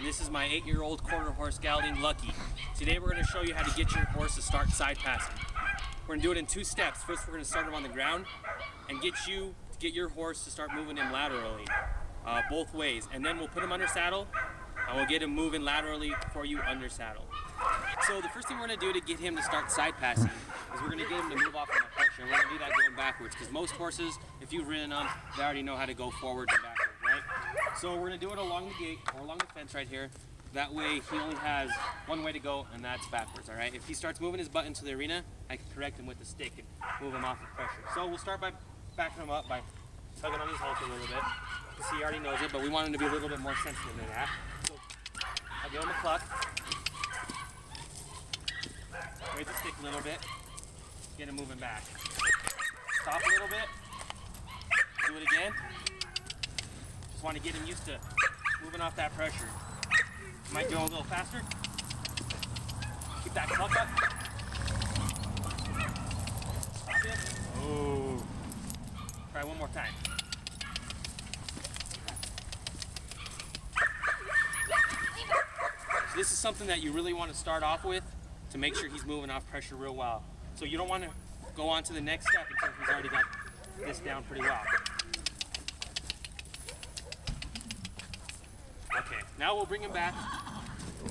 and this is my 8-year-old quarter horse gelding, Lucky. Today we're going to show you how to get your horse to start side passing. We're going to do it in 2 steps. First we're going to start him on the ground and get your horse to start moving him laterally, both ways. And then we'll put him under saddle and we'll get him moving laterally for you under saddle. So the first thing we're going to do to get him to start side passing is we're going to get him to move off on the pressure. And we're going to do that going backwards because most horses, if you've ridden them, they already know how to go forward and backwards, right? So we're going to do it along the gate or along the fence right here. That way he only has one way to go, and that's backwards, all right? If he starts moving his butt into the arena, I can correct him with the stick and move him off the pressure. So we'll start by backing him up by tugging on his halter a little bit. You see he already knows it, but we want him to be a little bit more sensitive than that. So I'll give him a cluck. Raise the stick a little bit. Get him moving back. Stop a little bit. Do it again. Just want to get him used to moving off that pressure. Might go a little faster. Keep that cluck up. Stop it. Oh. Try one more time. So this is something that you really want to start off with to make sure he's moving off pressure real well. So you don't want to go on to the next step until he's already got this down pretty well. Okay, now we'll bring him back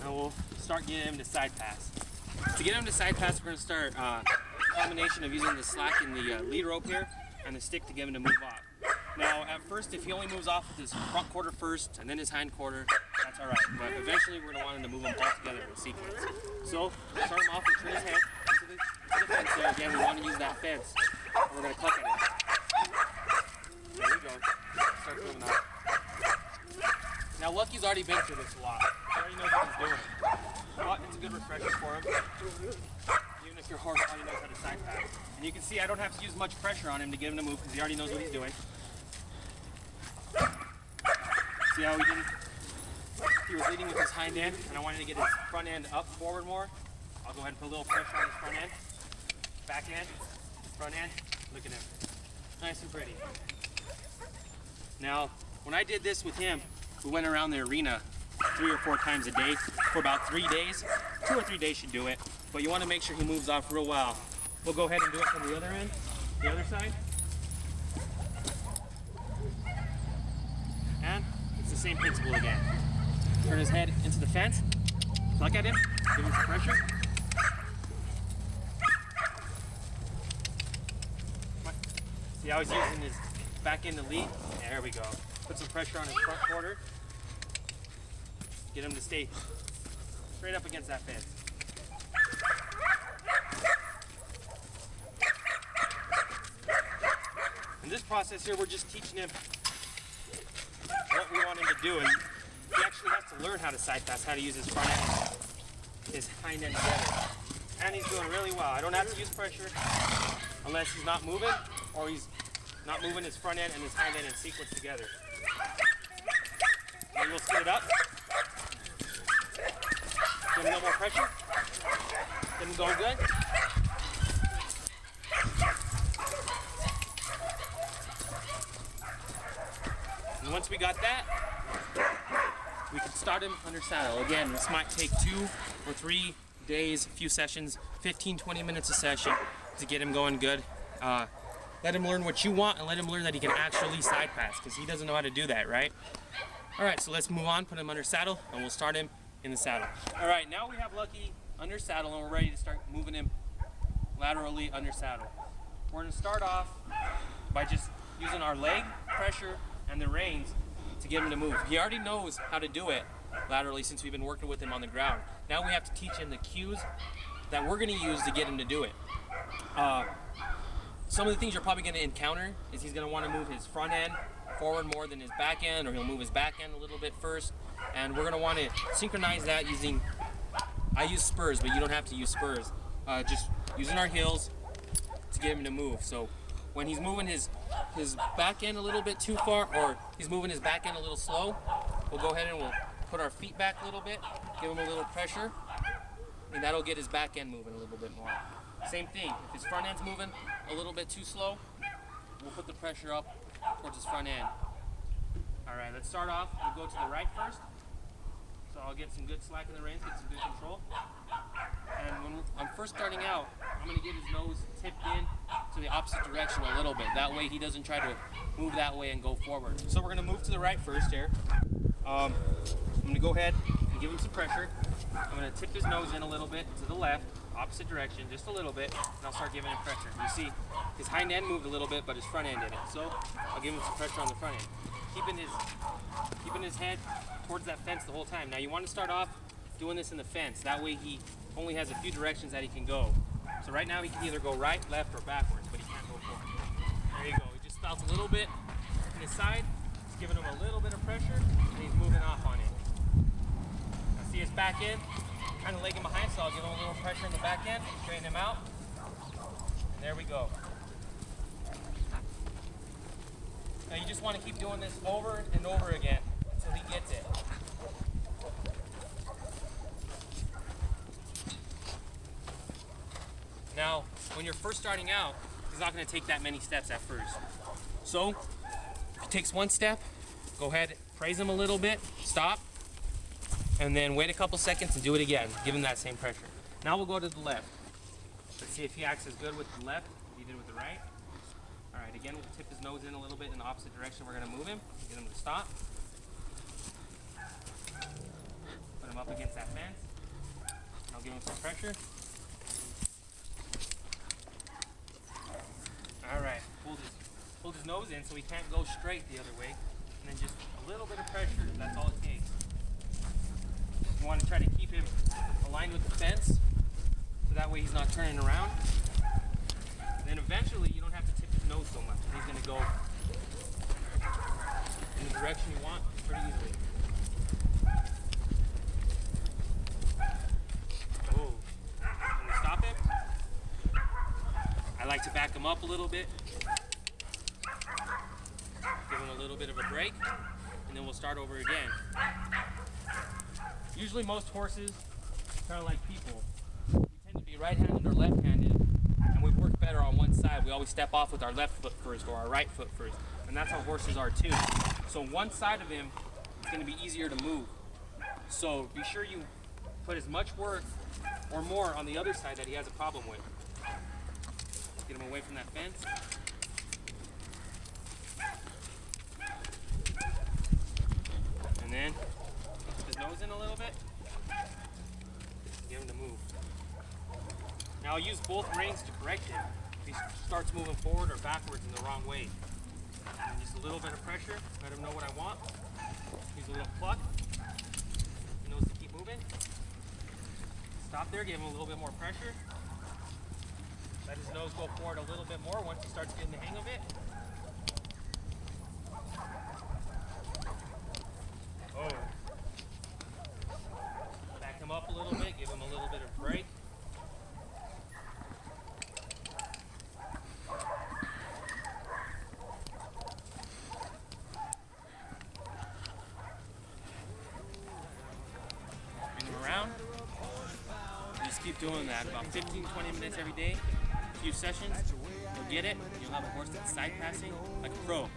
and we'll start getting him to side pass. To get him to side pass, we're going to start a combination of using the slack in the lead rope here and the stick to get him to move off. Now, at first, if he only moves off with his front quarter first and then his hind quarter, that's all right. But eventually, we're going to want him to move them all together in sequence. So, start him off and turn his head to the fence there. Again, we want to use that fence. And we're going to cluck at him. There we go. Start moving off. Now, Lucky's already been through this a lot. He already knows what he's doing. But it's a good refresher for him, even if your horse already knows how to side pass. And you can see I don't have to use much pressure on him to get him to move because he already knows what he's doing. See how he was leading with his hind end, and I wanted to get his front end up forward more. I'll go ahead and put a little pressure on his front end. Back end, front end, look at him. Nice and pretty. Now, when I did this with him, we went around the arena 3 or 4 times a day for about 3 days. 2 or 3 days should do it, but you want to make sure he moves off real well. We'll go ahead and do it from the other end, the other side. And it's the same principle again. Turn his head into the fence, pluck at him, give him some pressure. See how he's using his back end to lead? There we go. Put some pressure on his front quarter. Get him to stay straight up against that fence. In this process here, we're just teaching him what we want him to do, and he actually has to learn how to side pass, how to use his front end, his hind end together. And he's doing really well. I don't have to use pressure unless he's not moving or he's not moving his front end and his hind end in sequence together. And we'll speed it up. Give him a little more pressure. Get him going good. And once we got that, we can start him under saddle. Again, this might take 2 or 3 days, a few sessions, 15-20 minutes a session to get him going good. Let him learn what you want and let him learn that he can actually side pass because he doesn't know how to do that, right? All right, so let's move on, put him under saddle, and we'll start him in the saddle. All right, now we have Lucky under saddle and we're ready to start moving him laterally under saddle. We're gonna start off by just using our leg pressure and the reins to get him to move. He already knows how to do it laterally since we've been working with him on the ground. Now we have to teach him the cues that we're gonna use to get him to do it. Some of the things you're probably gonna encounter is he's gonna wanna move his front end forward more than his back end, or he'll move his back end a little bit first. And we're gonna wanna synchronize that using, I use spurs, but you don't have to use spurs. Just using our heels to get him to move. So when he's moving his back end a little bit too far, or he's moving his back end a little slow, we'll go ahead and we'll put our feet back a little bit, give him a little pressure, and that'll get his back end moving a little bit more. Same thing, if his front end's moving a little bit too slow, we'll put the pressure up towards his front end. All right, let's start off. We'll go to the right first. So I'll get some good slack in the reins, get some good control. And when I'm first starting out, I'm going to get his nose tipped in to the opposite direction a little bit. That way he doesn't try to move that way and go forward. So we're going to move to the right first here. I'm going to go ahead and give him some pressure. I'm going to tip his nose in a little bit to the left, opposite direction, just a little bit, and I'll start giving him pressure. You see, his hind end moved a little bit, but his front end didn't. So I'll give him some pressure on the front end, keeping his head towards that fence the whole time. Now you want to start off doing this in the fence. That way he only has a few directions that he can go. So right now he can either go right, left, or backwards, but he can't go forward. There you go. He just felt a little bit in his side. It's giving him a little bit of pressure, and he's moving off on it. Now see his back end, kind of lagging behind, so I'll give him a little pressure in the back end, straighten him out. And there we go. Now you just want to keep doing this over and over again until he gets it. Now, when you're first starting out, he's not going to take that many steps at first. So, if he takes one step, go ahead, praise him a little bit, stop, and then wait a couple seconds and do it again. Give him that same pressure. Now we'll go to the left. Let's see if he acts as good with the left as he did with the right. All right, again, we'll tip his nose in a little bit in the opposite direction. We're going to move him, get him to stop. Put him up against that fence. And I'll give him some pressure. All right, hold his nose in so he can't go straight the other way, and then just a little bit of pressure, that's all it takes. You want to try to keep him aligned with the fence, so that way he's not turning around. And then eventually you don't have to tip his nose so much. He's going to go in the direction you want pretty easily. Oh, can we stop him? I like to back him up a little bit, give him a little bit of a break, and then we'll start over again. Usually most horses, kind of like people, we tend to be right-handed or left-handed, and we work better on one side. We always step off with our left foot first or our right foot first, and that's how horses are too. So one side of him is going to be easier to move. So be sure you put as much work or more on the other side that he has a problem with. Get him away from that fence. And then put his nose in a little bit. Get him to move. Now I'll use both reins to correct him if he starts moving forward or backwards in the wrong way. And just a little bit of pressure, let him know what I want. Use a little pluck. He knows to keep moving. Stop there, give him a little bit more pressure. Let his nose go forward a little bit more once he starts getting the hang of it. Oh. Back him up a little bit, give him a little bit of break. Bring him around. Just keep doing that about 15-20 minutes every day. A few sessions, you'll get it. You'll have a horse that's side passing like a pro.